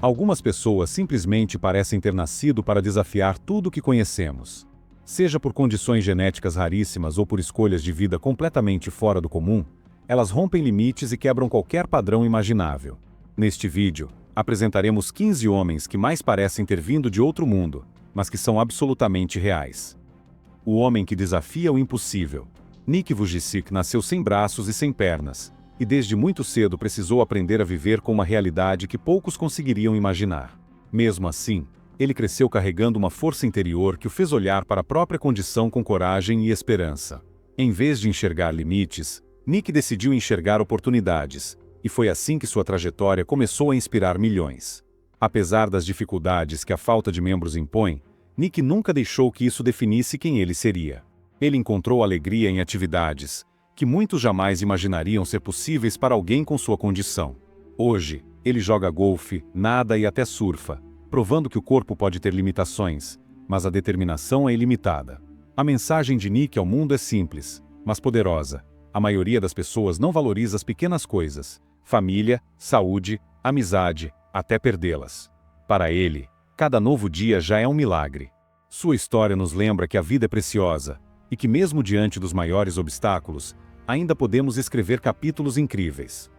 Algumas pessoas simplesmente parecem ter nascido para desafiar tudo o que conhecemos. Seja por condições genéticas raríssimas ou por escolhas de vida completamente fora do comum, elas rompem limites e quebram qualquer padrão imaginável. Neste vídeo, apresentaremos 15 homens que mais parecem ter vindo de outro mundo, mas que são absolutamente reais. O homem que desafia o impossível. Nick Vujicic nasceu sem braços e sem pernas, e desde muito cedo precisou aprender a viver com uma realidade que poucos conseguiriam imaginar. Mesmo assim, ele cresceu carregando uma força interior que o fez olhar para a própria condição com coragem e esperança. Em vez de enxergar limites, Nick decidiu enxergar oportunidades, e foi assim que sua trajetória começou a inspirar milhões. Apesar das dificuldades que a falta de membros impõe, Nick nunca deixou que isso definisse quem ele seria. Ele encontrou alegria em atividades que muitos jamais imaginariam ser possíveis para alguém com sua condição. Hoje, ele joga golfe, nada e até surfa, provando que o corpo pode ter limitações, mas a determinação é ilimitada. A mensagem de Nick ao mundo é simples, mas poderosa. A maioria das pessoas não valoriza as pequenas coisas: família, saúde, amizade, até perdê-las. Para ele, cada novo dia já é um milagre. Sua história nos lembra que a vida é preciosa, e que mesmo diante dos maiores obstáculos, ainda podemos escrever capítulos incríveis.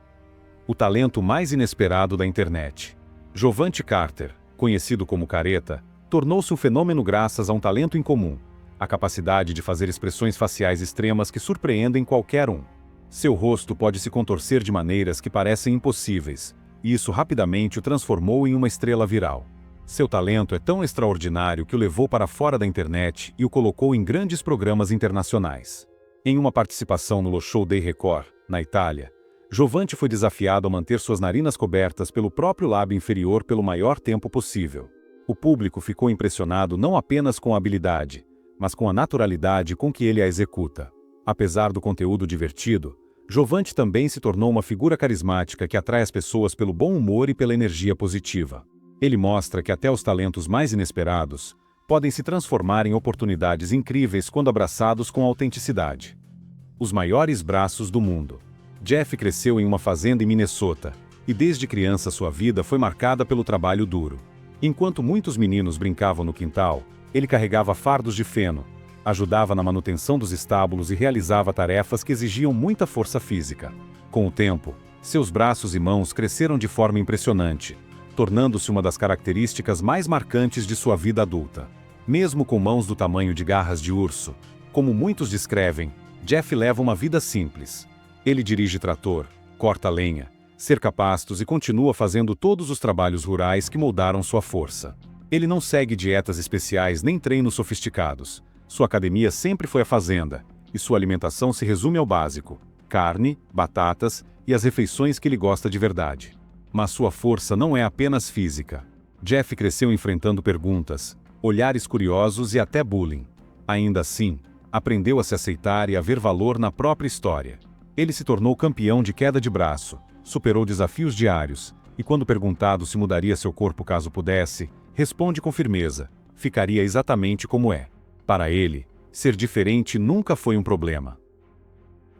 O talento mais inesperado da internet. Jovante Carter, conhecido como Careta, tornou-se um fenômeno graças a um talento incomum: a capacidade de fazer expressões faciais extremas que surpreendem qualquer um. Seu rosto pode se contorcer de maneiras que parecem impossíveis, e isso rapidamente o transformou em uma estrela viral. Seu talento é tão extraordinário que o levou para fora da internet e o colocou em grandes programas internacionais. Em uma participação no Show Day Record, na Itália, Jovante foi desafiado a manter suas narinas cobertas pelo próprio lábio inferior pelo maior tempo possível. O público ficou impressionado não apenas com a habilidade, mas com a naturalidade com que ele a executa. Apesar do conteúdo divertido, Jovante também se tornou uma figura carismática que atrai as pessoas pelo bom humor e pela energia positiva. Ele mostra que até os talentos mais inesperados podem se transformar em oportunidades incríveis quando abraçados com autenticidade. Os maiores braços do mundo. Jeff cresceu em uma fazenda em Minnesota, e desde criança sua vida foi marcada pelo trabalho duro. Enquanto muitos meninos brincavam no quintal, ele carregava fardos de feno, ajudava na manutenção dos estábulos e realizava tarefas que exigiam muita força física. Com o tempo, seus braços e mãos cresceram de forma impressionante, tornando-se uma das características mais marcantes de sua vida adulta. Mesmo com mãos do tamanho de garras de urso, como muitos descrevem, Jeff leva uma vida simples. Ele dirige trator, corta lenha, cerca pastos e continua fazendo todos os trabalhos rurais que moldaram sua força. Ele não segue dietas especiais nem treinos sofisticados. Sua academia sempre foi a fazenda, e sua alimentação se resume ao básico: carne, batatas e as refeições que ele gosta de verdade. Mas sua força não é apenas física. Jeff cresceu enfrentando perguntas, olhares curiosos e até bullying. Ainda assim, aprendeu a se aceitar e a ver valor na própria história. Ele se tornou campeão de queda de braço, superou desafios diários, e quando perguntado se mudaria seu corpo caso pudesse, responde com firmeza: ficaria exatamente como é. Para ele, ser diferente nunca foi um problema.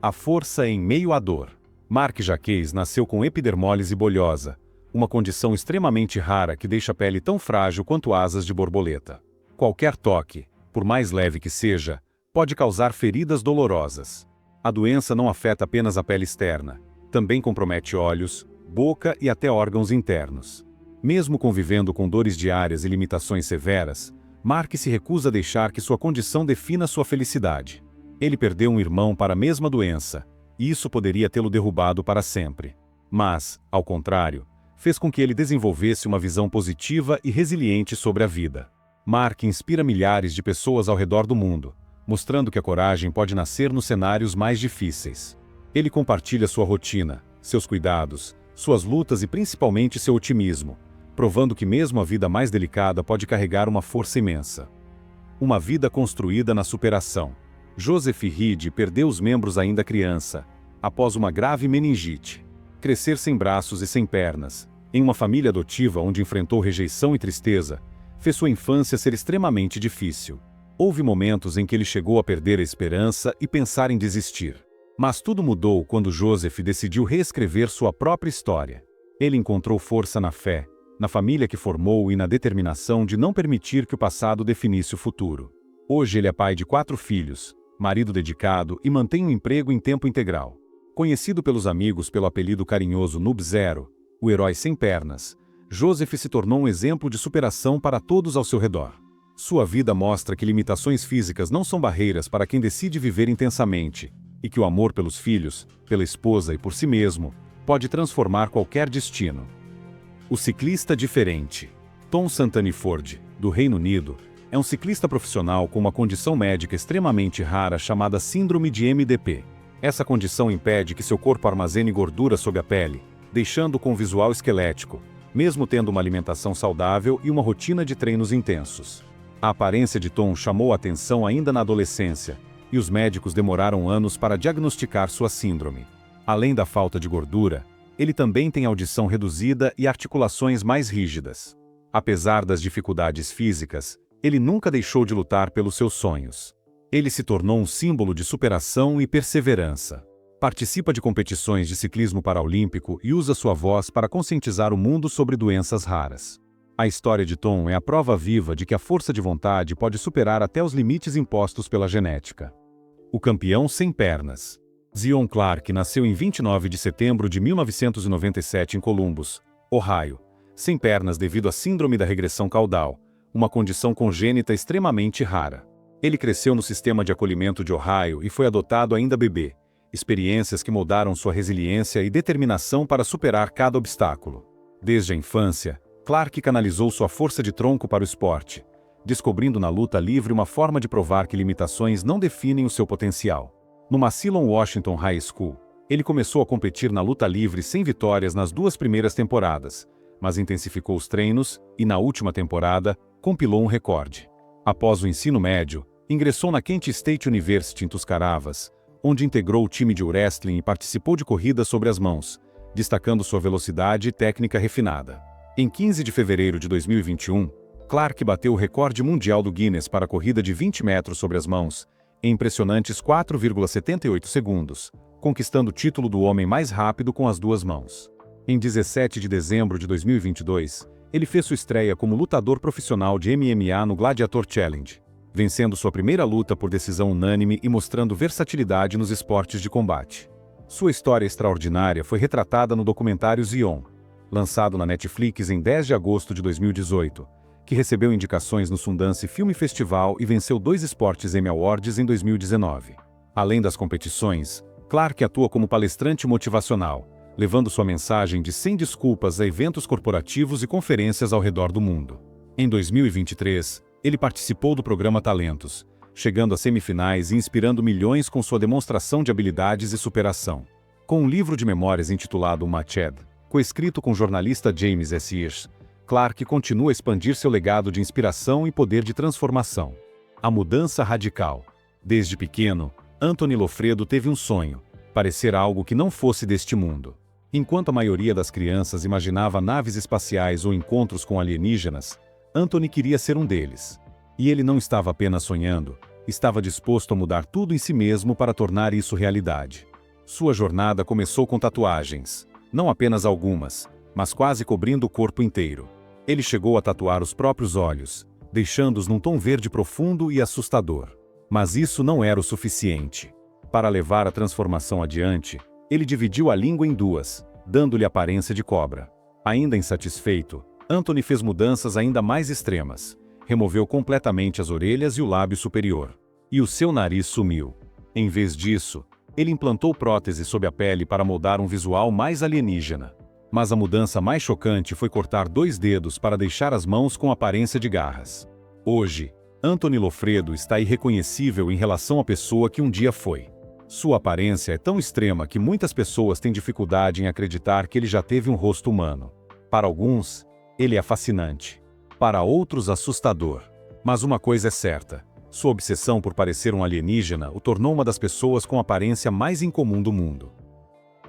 A força em meio à dor. Mark Jacques nasceu com epidermólise bolhosa, uma condição extremamente rara que deixa a pele tão frágil quanto asas de borboleta. Qualquer toque, por mais leve que seja, pode causar feridas dolorosas. A doença não afeta apenas a pele externa, também compromete olhos, boca e até órgãos internos. Mesmo convivendo com dores diárias e limitações severas, Mark se recusa a deixar que sua condição defina sua felicidade. Ele perdeu um irmão para a mesma doença, e isso poderia tê-lo derrubado para sempre. Mas, ao contrário, fez com que ele desenvolvesse uma visão positiva e resiliente sobre a vida. Mark inspira milhares de pessoas ao redor do mundo, mostrando que a coragem pode nascer nos cenários mais difíceis. Ele compartilha sua rotina, seus cuidados, suas lutas e principalmente seu otimismo, provando que mesmo a vida mais delicada pode carregar uma força imensa. Uma vida construída na superação. Joseph Reed perdeu os membros ainda criança, após uma grave meningite. Crescer sem braços e sem pernas, em uma família adotiva onde enfrentou rejeição e tristeza, fez sua infância ser extremamente difícil. Houve momentos em que ele chegou a perder a esperança e pensar em desistir. Mas tudo mudou quando Joseph decidiu reescrever sua própria história. Ele encontrou força na fé, na família que formou e na determinação de não permitir que o passado definisse o futuro. Hoje ele é pai de 4 filhos, marido dedicado e mantém um emprego em tempo integral. Conhecido pelos amigos pelo apelido carinhoso Noob Zero, o herói sem pernas, Joseph se tornou um exemplo de superação para todos ao seu redor. Sua vida mostra que limitações físicas não são barreiras para quem decide viver intensamente, e que o amor pelos filhos, pela esposa e por si mesmo, pode transformar qualquer destino. O ciclista diferente. Tom Santaniford, do Reino Unido, é um ciclista profissional com uma condição médica extremamente rara chamada Síndrome de MDP. Essa condição impede que seu corpo armazene gordura sob a pele, deixando-o com visual esquelético, mesmo tendo uma alimentação saudável e uma rotina de treinos intensos. A aparência de Tom chamou a atenção ainda na adolescência, e os médicos demoraram anos para diagnosticar sua síndrome. Além da falta de gordura, ele também tem audição reduzida e articulações mais rígidas. Apesar das dificuldades físicas, ele nunca deixou de lutar pelos seus sonhos. Ele se tornou um símbolo de superação e perseverança. Participa de competições de ciclismo paraolímpico e usa sua voz para conscientizar o mundo sobre doenças raras. A história de Tom é a prova viva de que a força de vontade pode superar até os limites impostos pela genética. O campeão sem pernas. Zion Clark nasceu em 29 de setembro de 1997 em Columbus, Ohio, sem pernas devido à síndrome da regressão caudal, uma condição congênita extremamente rara. Ele cresceu no sistema de acolhimento de Ohio e foi adotado ainda bebê, experiências que moldaram sua resiliência e determinação para superar cada obstáculo. Desde a infância, Clark canalizou sua força de tronco para o esporte, descobrindo na luta livre uma forma de provar que limitações não definem o seu potencial. No Massillon Washington High School, ele começou a competir na luta livre sem vitórias nas 2 primeiras temporadas, mas intensificou os treinos e, na última temporada, compilou um recorde. Após o ensino médio, ingressou na Kent State University em Tuscarawas, onde integrou o time de wrestling e participou de corridas sobre as mãos, destacando sua velocidade e técnica refinada. Em 15 de fevereiro de 2021, Clark bateu o recorde mundial do Guinness para a corrida de 20 metros sobre as mãos, em impressionantes 4,78 segundos, conquistando o título do homem mais rápido com as 2 mãos. Em 17 de dezembro de 2022, ele fez sua estreia como lutador profissional de MMA no Gladiator Challenge, vencendo sua primeira luta por decisão unânime e mostrando versatilidade nos esportes de combate. Sua história extraordinária foi retratada no documentário Zion, lançado na Netflix em 10 de agosto de 2018, que recebeu indicações no Sundance Film Festival e venceu 2 Sports Emmy Awards em 2019. Além das competições, Clark atua como palestrante motivacional, levando sua mensagem de sem desculpas a eventos corporativos e conferências ao redor do mundo. Em 2023, ele participou do programa Talentos, chegando às semifinais e inspirando milhões com sua demonstração de habilidades e superação. Com um livro de memórias intitulado Matched, coescrito com o jornalista James S. Hirsch, Clark continua a expandir seu legado de inspiração e poder de transformação. A mudança radical. Desde pequeno, Anthony Lofredo teve um sonho: parecer algo que não fosse deste mundo. Enquanto a maioria das crianças imaginava naves espaciais ou encontros com alienígenas, Anthony queria ser um deles. E ele não estava apenas sonhando, estava disposto a mudar tudo em si mesmo para tornar isso realidade. Sua jornada começou com tatuagens. Não apenas algumas, mas quase cobrindo o corpo inteiro. Ele chegou a tatuar os próprios olhos, deixando-os num tom verde profundo e assustador. Mas isso não era o suficiente. Para levar a transformação adiante, ele dividiu a língua em 2, dando-lhe aparência de cobra. Ainda insatisfeito, Anthony fez mudanças ainda mais extremas. Removeu completamente as orelhas e o lábio superior. E o seu nariz sumiu. Em vez disso, ele implantou prótese sob a pele para moldar um visual mais alienígena. Mas a mudança mais chocante foi cortar 2 dedos para deixar as mãos com aparência de garras. Hoje, Anthony Lofredo está irreconhecível em relação à pessoa que um dia foi. Sua aparência é tão extrema que muitas pessoas têm dificuldade em acreditar que ele já teve um rosto humano. Para alguns, ele é fascinante. Para outros, assustador. Mas uma coisa é certa: sua obsessão por parecer um alienígena o tornou uma das pessoas com a aparência mais incomum do mundo.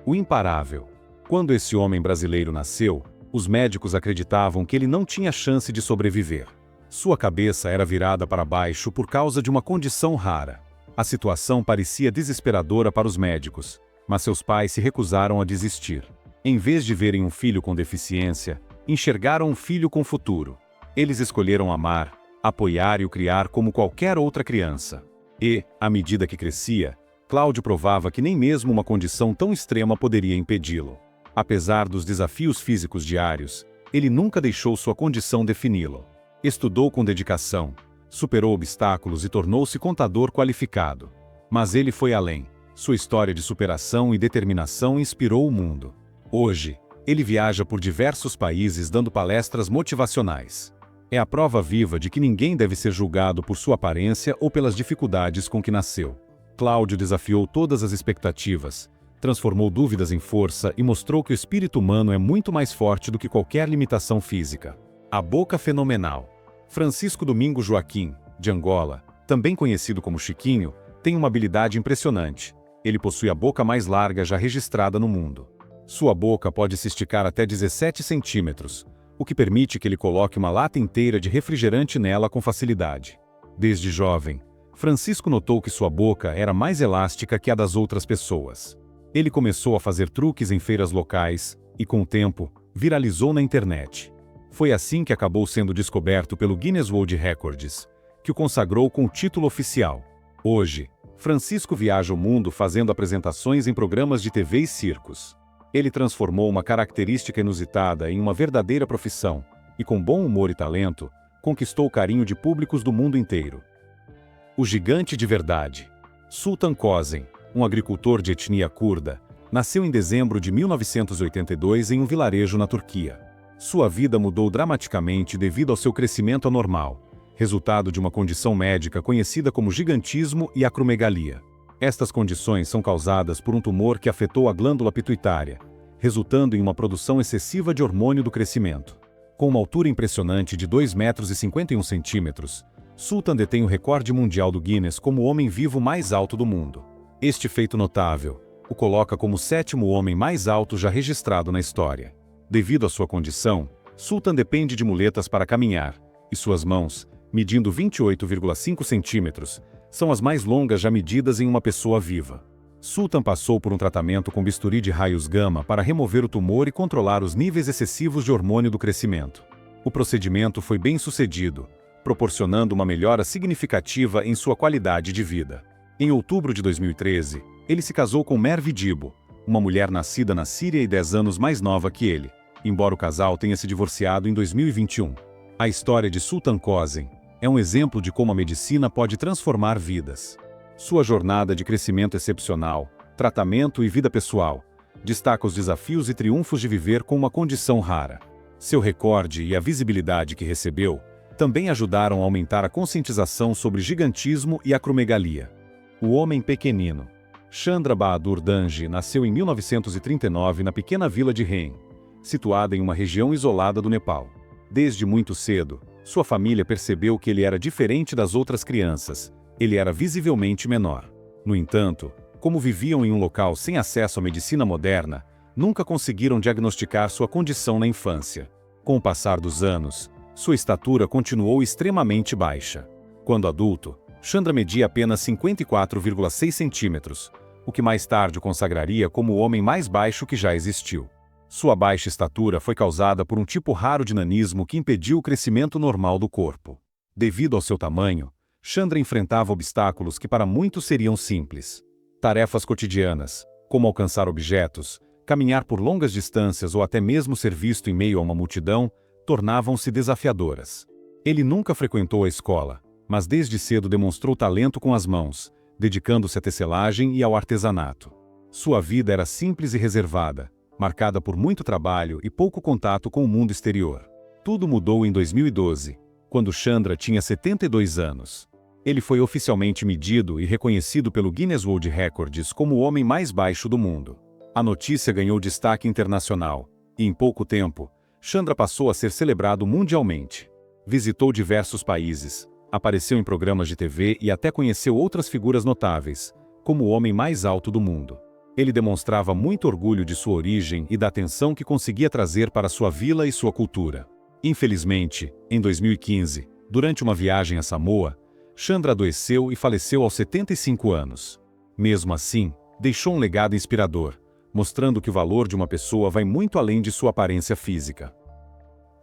O imparável. Quando esse homem brasileiro nasceu, os médicos acreditavam que ele não tinha chance de sobreviver. Sua cabeça era virada para baixo por causa de uma condição rara. A situação parecia desesperadora para os médicos, mas seus pais se recusaram a desistir. Em vez de verem um filho com deficiência, Enxergaram um filho com futuro. Eles escolheram amar, apoiar e o criar como qualquer outra criança. E, à medida que crescia, Cláudio provava que nem mesmo uma condição tão extrema poderia impedi-lo. Apesar dos desafios físicos diários, ele nunca deixou sua condição defini-lo. Estudou com dedicação, superou obstáculos e tornou-se contador qualificado. Mas ele foi além. Sua história de superação e determinação inspirou o mundo. Hoje, ele viaja por diversos países dando palestras motivacionais. É a prova viva de que ninguém deve ser julgado por sua aparência ou pelas dificuldades com que nasceu. Cláudio desafiou todas as expectativas, transformou dúvidas em força e mostrou que o espírito humano é muito mais forte do que qualquer limitação física. A boca fenomenal. Francisco Domingo Joaquim, de Angola, também conhecido como Chiquinho, tem uma habilidade impressionante. Ele possui a boca mais larga já registrada no mundo. Sua boca pode se esticar até 17 centímetros, o que permite que ele coloque uma lata inteira de refrigerante nela com facilidade. Desde jovem, Francisco notou que sua boca era mais elástica que a das outras pessoas. Ele começou a fazer truques em feiras locais e, com o tempo, viralizou na internet. Foi assim que acabou sendo descoberto pelo Guinness World Records, que o consagrou com o título oficial. Hoje, Francisco viaja o mundo fazendo apresentações em programas de TV e circos. Ele transformou uma característica inusitada em uma verdadeira profissão e, com bom humor e talento, conquistou o carinho de públicos do mundo inteiro. O gigante de verdade. Sultan Kösen, um agricultor de etnia curda, nasceu em dezembro de 1982 em um vilarejo na Turquia. Sua vida mudou dramaticamente devido ao seu crescimento anormal, resultado de uma condição médica conhecida como gigantismo e acromegalia. Estas condições são causadas por um tumor que afetou a glândula pituitária, resultando em uma produção excessiva de hormônio do crescimento. Com uma altura impressionante de 2,51 metros, Sultan detém o recorde mundial do Guinness como o homem vivo mais alto do mundo. Este feito notável o coloca como o 7º homem mais alto já registrado na história. Devido à sua condição, Sultan depende de muletas para caminhar, e suas mãos, medindo 28,5 centímetros, são as mais longas já medidas em uma pessoa viva. Sultan passou por um tratamento com bisturi de raios gama para remover o tumor e controlar os níveis excessivos de hormônio do crescimento. O procedimento foi bem sucedido, proporcionando uma melhora significativa em sua qualidade de vida. Em outubro de 2013, ele se casou com Merve Dibo, uma mulher nascida na Síria e 10 anos mais nova que ele, embora o casal tenha se divorciado em 2021. A história de Sultan Kösen é um exemplo de como a medicina pode transformar vidas. Sua jornada de crescimento excepcional, tratamento e vida pessoal, destaca os desafios e triunfos de viver com uma condição rara. Seu recorde e a visibilidade que recebeu também ajudaram a aumentar a conscientização sobre gigantismo e acromegalia. O homem pequenino. Chandra Bahadur Danji nasceu em 1939 na pequena vila de Rein, situada em uma região isolada do Nepal. Desde muito cedo, sua família percebeu que ele era diferente das outras crianças. Ele era visivelmente menor. No entanto, como viviam em um local sem acesso à medicina moderna, nunca conseguiram diagnosticar sua condição na infância. Com o passar dos anos, sua estatura continuou extremamente baixa. Quando adulto, Chandra media apenas 54,6 centímetros, o que mais tarde o consagraria como o homem mais baixo que já existiu. Sua baixa estatura foi causada por um tipo raro de nanismo que impediu o crescimento normal do corpo. Devido ao seu tamanho, Chandra enfrentava obstáculos que para muitos seriam simples. Tarefas cotidianas, como alcançar objetos, caminhar por longas distâncias ou até mesmo ser visto em meio a uma multidão, tornavam-se desafiadoras. Ele nunca frequentou a escola, mas desde cedo demonstrou talento com as mãos, dedicando-se à tecelagem e ao artesanato. Sua vida era simples e reservada, marcada por muito trabalho e pouco contato com o mundo exterior. Tudo mudou em 2012, quando Chandra tinha 72 anos. Ele foi oficialmente medido e reconhecido pelo Guinness World Records como o homem mais baixo do mundo. A notícia ganhou destaque internacional, e em pouco tempo, Chandra passou a ser celebrado mundialmente. Visitou diversos países, apareceu em programas de TV e até conheceu outras figuras notáveis, como o homem mais alto do mundo. Ele demonstrava muito orgulho de sua origem e da atenção que conseguia trazer para sua vila e sua cultura. Infelizmente, em 2015, durante uma viagem a Samoa, Chandra adoeceu e faleceu aos 75 anos. Mesmo assim, deixou um legado inspirador, mostrando que o valor de uma pessoa vai muito além de sua aparência física.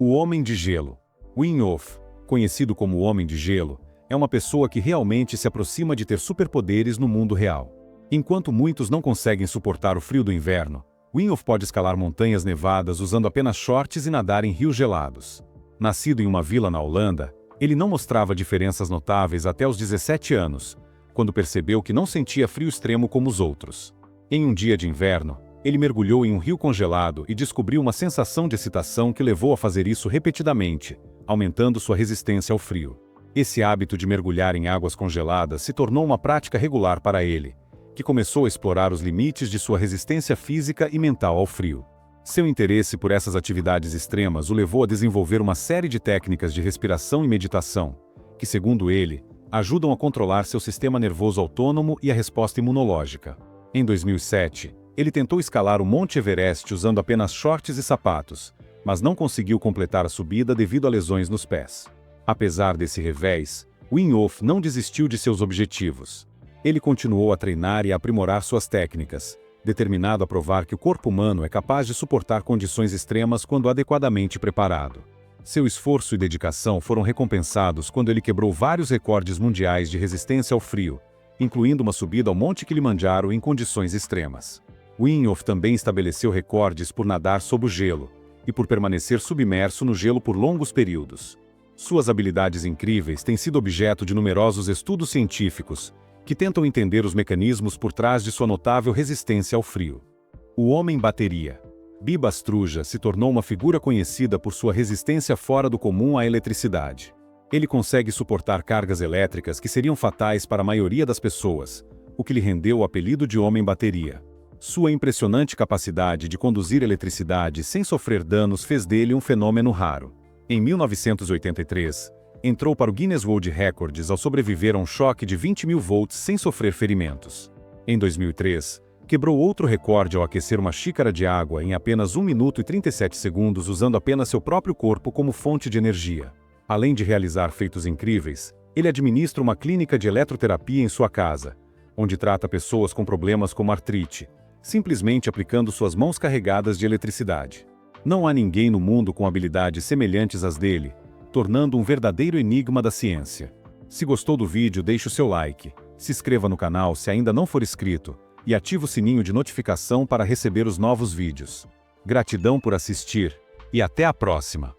O Homem de Gelo. Wim Hof, conhecido como o Homem de Gelo, é uma pessoa que realmente se aproxima de ter superpoderes no mundo real. Enquanto muitos não conseguem suportar o frio do inverno, Wim Hof pode escalar montanhas nevadas usando apenas shorts e nadar em rios gelados. Nascido em uma vila na Holanda, ele não mostrava diferenças notáveis até os 17 anos, quando percebeu que não sentia frio extremo como os outros. Em um dia de inverno, ele mergulhou em um rio congelado e descobriu uma sensação de excitação que levou a fazer isso repetidamente, aumentando sua resistência ao frio. Esse hábito de mergulhar em águas congeladas se tornou uma prática regular para ele, que começou a explorar os limites de sua resistência física e mental ao frio. Seu interesse por essas atividades extremas o levou a desenvolver uma série de técnicas de respiração e meditação, que, segundo ele, ajudam a controlar seu sistema nervoso autônomo e a resposta imunológica. Em 2007, ele tentou escalar o Monte Everest usando apenas shorts e sapatos, mas não conseguiu completar a subida devido a lesões nos pés. Apesar desse revés, Wim Hof não desistiu de seus objetivos. Ele continuou a treinar e a aprimorar suas técnicas, determinado a provar que o corpo humano é capaz de suportar condições extremas quando adequadamente preparado. Seu esforço e dedicação foram recompensados quando ele quebrou vários recordes mundiais de resistência ao frio, incluindo uma subida ao Monte Kilimanjaro em condições extremas. Wim Hof também estabeleceu recordes por nadar sob o gelo e por permanecer submerso no gelo por longos períodos. Suas habilidades incríveis têm sido objeto de numerosos estudos científicos que tentam entender os mecanismos por trás de sua notável resistência ao frio. O Homem Bateria. Biba Struja se tornou uma figura conhecida por sua resistência fora do comum à eletricidade. Ele consegue suportar cargas elétricas que seriam fatais para a maioria das pessoas, o que lhe rendeu o apelido de Homem Bateria. Sua impressionante capacidade de conduzir eletricidade sem sofrer danos fez dele um fenômeno raro. Em 1983, entrou para o Guinness World Records ao sobreviver a um choque de 20.000 volts sem sofrer ferimentos. Em 2003, quebrou outro recorde ao aquecer uma xícara de água em apenas 1 minuto e 37 segundos usando apenas seu próprio corpo como fonte de energia. Além de realizar feitos incríveis, ele administra uma clínica de eletroterapia em sua casa, onde trata pessoas com problemas como artrite, simplesmente aplicando suas mãos carregadas de eletricidade. Não há ninguém no mundo com habilidades semelhantes às dele, tornando um verdadeiro enigma da ciência. Se gostou do vídeo, deixe o seu like, se inscreva no canal se ainda não for inscrito e ative o sininho de notificação para receber os novos vídeos. Gratidão por assistir e até a próxima!